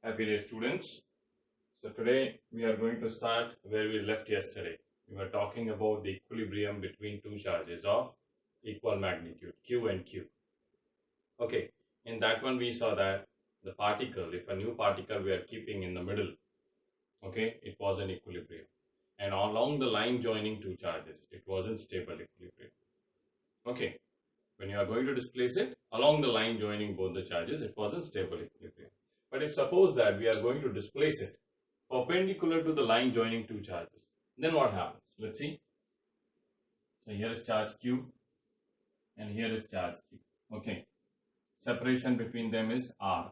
Happy day, students. So today we are going to start where we left yesterday. We were talking about the equilibrium between two charges of equal magnitude, Q and Q. Okay, in that one we saw that the particle, if a new particle we are keeping in the middle, okay, it was an equilibrium. And along the line joining two charges, it was in stable equilibrium. Okay, when you are going to displace it, along the line joining both the charges, it was in stable equilibrium. But if suppose that we are going to displace it perpendicular to the line joining two charges, then what happens? Let's see. So here is charge Q and here is charge Q. Okay, separation between them is R,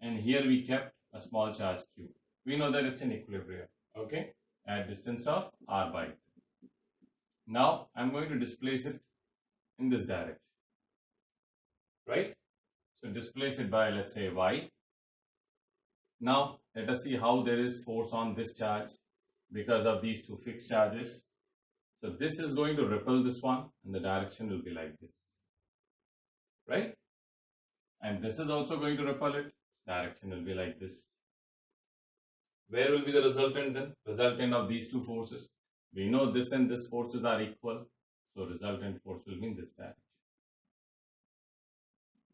and here we kept a small charge Q. We know that it's in equilibrium, okay, at distance of R by 2. Now I'm going to displace it in this direction, right? So displace it by, let's say, Y. Now let us see how there is force on this charge because of these two fixed charges. So this is going to repel this one and the direction will be like this, right? And this is also going to repel it, direction will be like this. Where will be the resultant then? Resultant of these two forces. We know this and this forces are equal, so resultant force will be in this direction.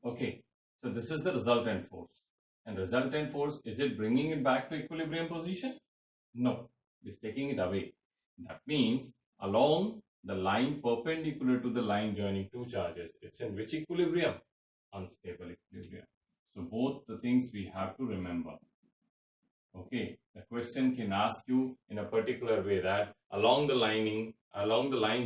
Okay, so this is the resultant force. And resultant force, is it bringing it back to equilibrium position? No, it is taking it away. That means along the line perpendicular to the line joining two charges, it's in which equilibrium? Unstable equilibrium. So both the things we have to remember. Okay, the question can ask you in a particular way that along the line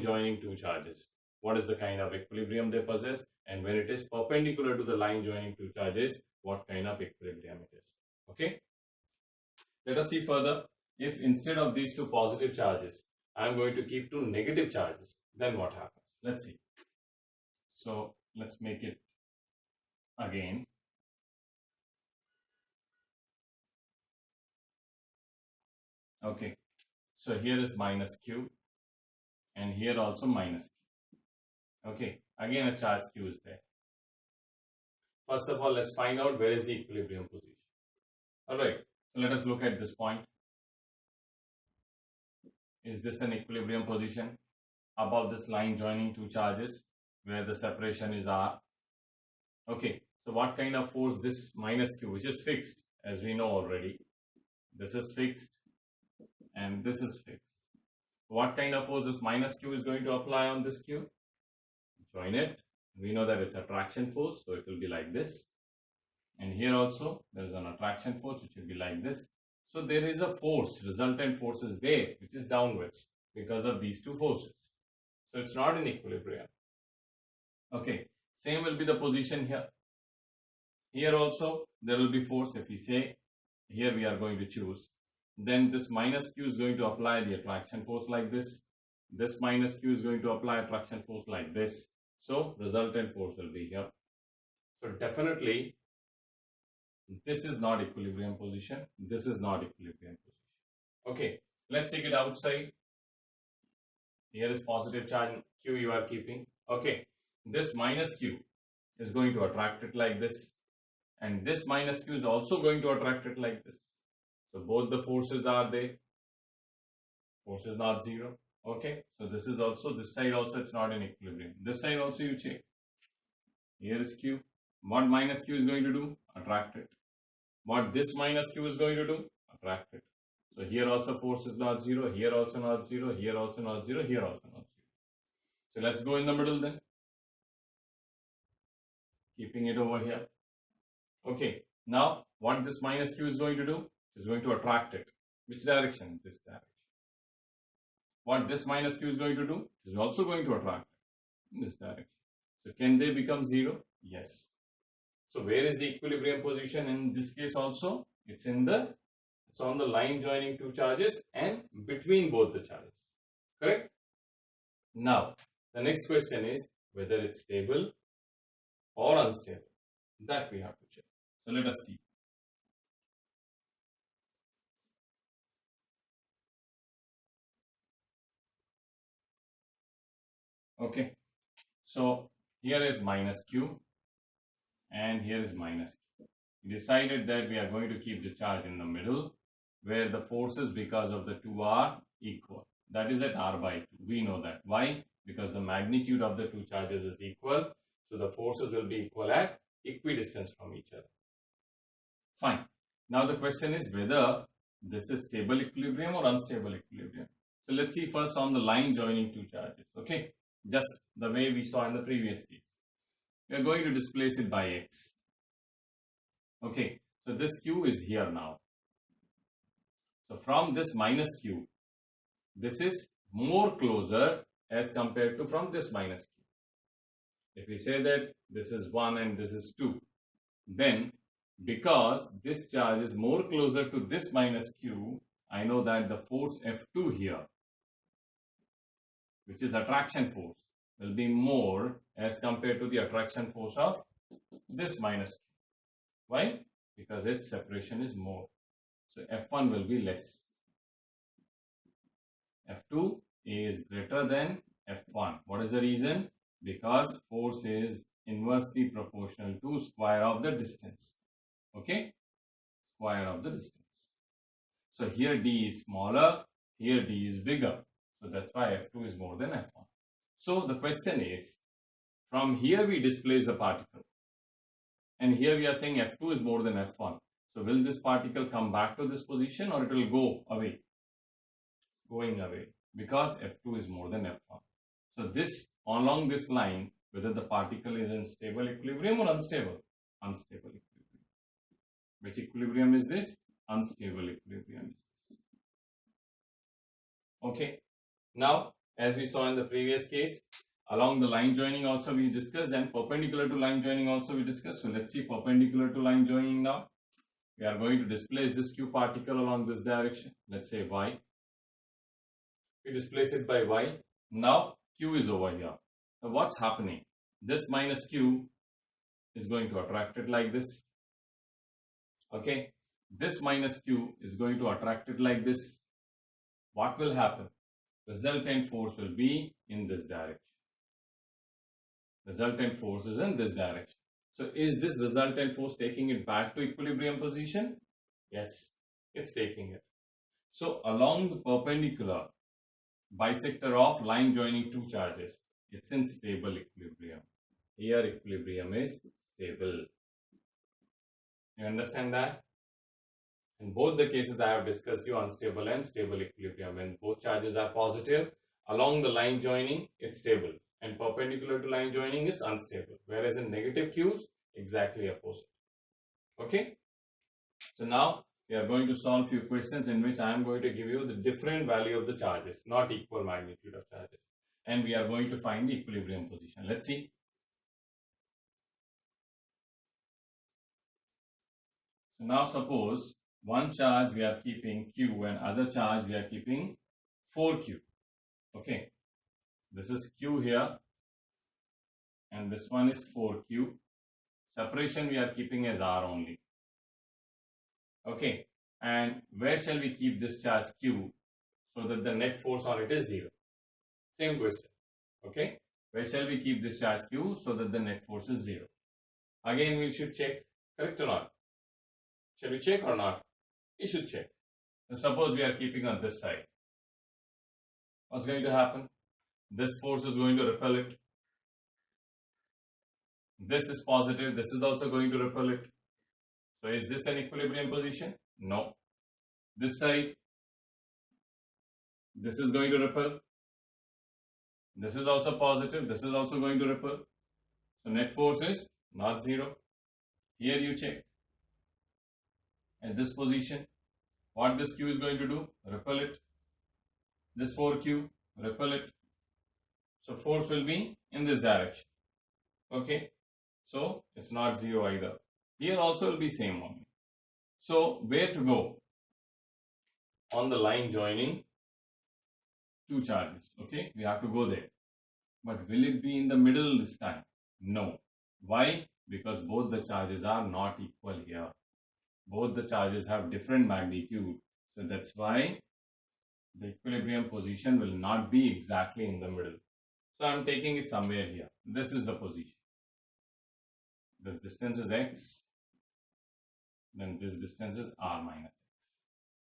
joining two charges, what is the kind of equilibrium they possess, and when it is perpendicular to the line joining two charges, what kind of equilibrium it is. Okay, let us see further. If instead of these two positive charges, I am going to keep two negative charges, then what happens? Let's see. So let's make it again. Okay, so here is minus Q and here also minus Q. Okay, again a charge Q is there. First of all, let's find out where is the equilibrium position. Alright, so let us look at this point. Is this an equilibrium position? Above this line joining two charges where the separation is R. Okay, so what kind of force this minus Q, which is fixed as we know already. This is fixed and this is fixed. What kind of force this minus Q is going to apply on this Q? Join it. We know that it's attraction force, so it will be like this. And here also there is an attraction force which will be like this. So there is a force, resultant force is there, which is downwards because of these two forces. So it's not in equilibrium. Okay, same will be the position here. Here also there will be force. If we say here we are going to choose, then this minus Q is going to apply the attraction force like this. This minus Q is going to apply attraction force like this. So resultant force will be here. So definitely this is not equilibrium position. This is not equilibrium position. Okay, let's take it outside. Here is positive charge Q you are keeping. Okay, this minus Q is going to attract it like this. And this minus Q is also going to attract it like this. So both the forces are there. Force is not zero. Okay, so this is also, this side also it's not in equilibrium. This side also you check. Here is Q. What minus Q is going to do? Attract it. What this minus Q is going to do? Attract it. So here also force is not zero. Here also not zero. Here also not zero. Here also not zero. So let's go in the middle then. Keeping it over here. Okay, now what this minus Q is going to do? Is going to attract it. Which direction? This direction. What this minus Q is going to do? Is also going to attract it in this direction. So can they become zero? Yes. So where is the equilibrium position in this case also? It's on the line joining two charges and between both the charges. Correct? Now, the next question is whether it's stable or unstable. That we have to check. So let us see. Okay, so here is minus Q and here is minus Q. We decided that we are going to keep the charge in the middle where the forces because of the two are equal. That is at r by 2. We know that. Why? Because the magnitude of the two charges is equal. So the forces will be equal at equidistance from each other. Fine. Now the question is whether this is stable equilibrium or unstable equilibrium. So let's see first on the line joining two charges. Okay. Just the way we saw in the previous case. We are going to displace it by x. Okay. So this q is here now. So from this minus q, this is more closer as compared to from this minus q. If we say that this is 1 and this is 2, then because this charge is more closer to this minus q, I know that the force F2 here, which is attraction force, will be more as compared to the attraction force of this minus q. Why? Because its separation is more. So F1 will be less. F2 is greater than F1. What is the reason? Because force is inversely proportional to square of the distance. Okay? Square of the distance. So here d is smaller, here d is bigger. So that's why F2 is more than F1. So the question is, from here we displace the particle. And here we are saying F2 is more than F1. So will this particle come back to this position or it will go away? Going away because F2 is more than F1. So this along this line, whether the particle is in stable equilibrium or unstable? Unstable equilibrium. Which equilibrium is this? Unstable equilibrium. Okay. Now, as we saw in the previous case, along the line joining also we discussed and perpendicular to line joining also we discussed. So let's see perpendicular to line joining now. We are going to displace this q particle along this direction. Let's say y. We displace it by y. Now q is over here. So what's happening? This minus q is going to attract it like this. Okay. This minus q is going to attract it like this. What will happen? Resultant force will be in this direction. Resultant force is in this direction. So is this resultant force taking it back to equilibrium position? Yes, it's taking it. So along the perpendicular bisector of line joining two charges, it's in stable equilibrium. Here equilibrium is stable. You understand that? In both the cases I have discussed you unstable and stable equilibrium. When both charges are positive, along the line joining it's stable, and perpendicular to line joining it's unstable. Whereas in negative Qs, exactly opposite. Okay? So now we are going to solve few questions in which I am going to give you the different value of the charges, not equal magnitude of charges. And we are going to find the equilibrium position. Let's see. So now suppose one charge we are keeping Q and other charge we are keeping 4Q. Okay. This is Q here and this one is 4Q. Separation we are keeping as R only. Okay. And where shall we keep this charge Q so that the net force on it is 0? Same question. Okay. Where shall we keep this charge Q so that the net force is 0? Again we should check, correct or not? Shall we check or not? We should check. So suppose we are keeping on this side. What's going to happen? This force is going to repel it. This is positive. This is also going to repel it. So is this an equilibrium position? No. This side, this is going to repel. This is also positive. This is also going to repel. So net force is not 0. Here you check. At this position, what this Q is going to do? Repel it. This 4Q, repel it. So force will be in this direction. Okay. So it's not 0 either. Here also will be same only. So where to go? On the line joining two charges. Okay. We have to go there. But will it be in the middle this time? No. Why? Because both the charges are not equal here. Both the charges have different magnitude. So that's why the equilibrium position will not be exactly in the middle. So I'm taking it somewhere here. This is the position. This distance is x. then this distance is r minus x.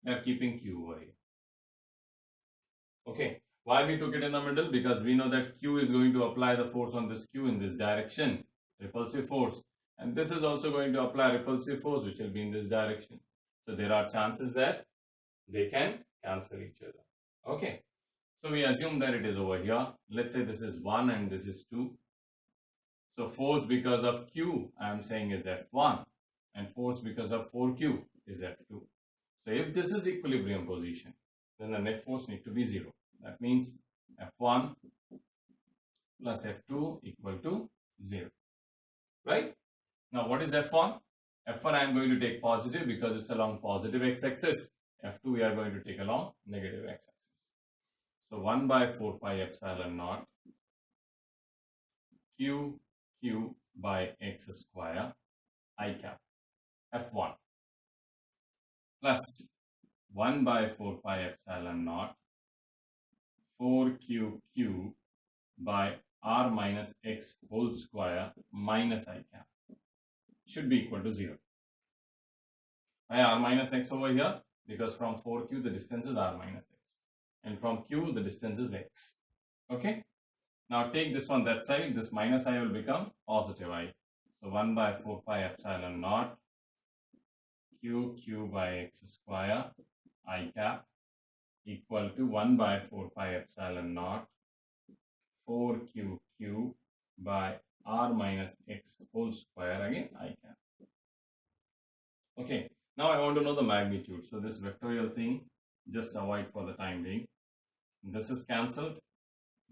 We are keeping q over here. Okay, why we took it in the middle? Because we know that q is going to apply the force on this q in this direction, repulsive force, and this is also going to apply repulsive force which will be in this direction. So there are chances that they can cancel each other. Okay, so we assume that it is over here. Let's say this is 1 and this is 2. So force because of q I am saying is F1, and force because of 4q is F2. So if this is equilibrium position, then the net force need to be 0. That means F1 plus F2 equal to 0. Right? Now what is F1? F1 I am going to take positive because it's along positive x-axis. F2 we are going to take along negative x-axis. So 1 by 4 pi epsilon naught q by x square I cap F1 plus 1 by 4 pi epsilon naught 4q by r minus x whole square minus I cap should be equal to 0. Why r minus x over here? Because from 4q the distance is r minus x, and from q the distance is x. Okay, now take this one that side, this minus I will become positive I. So 1 by 4 pi epsilon naught q by x square I cap equal to 1 by 4 pi epsilon naught 4q by r minus x whole square, again I cap. Okay, now I want to know the magnitude. So this vectorial thing just avoid for the time being. This is cancelled,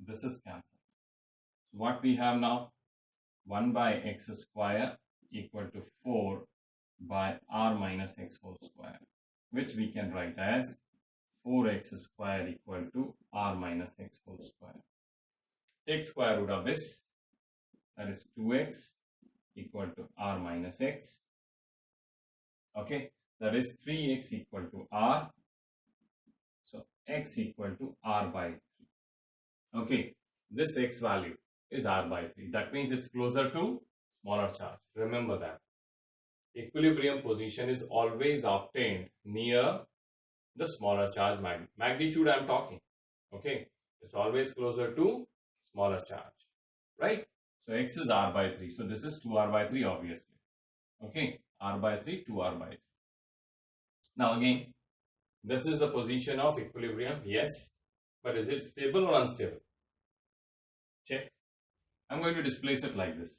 this is cancelled. So what we have now, 1 by x square equal to 4 by r minus x whole square, which we can write as 4x square equal to r minus x whole square. Take square root of this, that is 2x equal to r minus x. Okay, that is 3x equal to r. So x equal to r by 3. Okay, this x value is r by 3. That means it's closer to smaller charge. Remember that. Equilibrium position is always obtained near the smaller charge magnitude I am talking. Okay, it's always closer to smaller charge, right? So x is r by 3. So this is 2r by 3 obviously. Okay, r by 3, 2r by 3. Now again, this is the position of equilibrium, yes, but is it stable or unstable? Check. I'm going to displace it like this.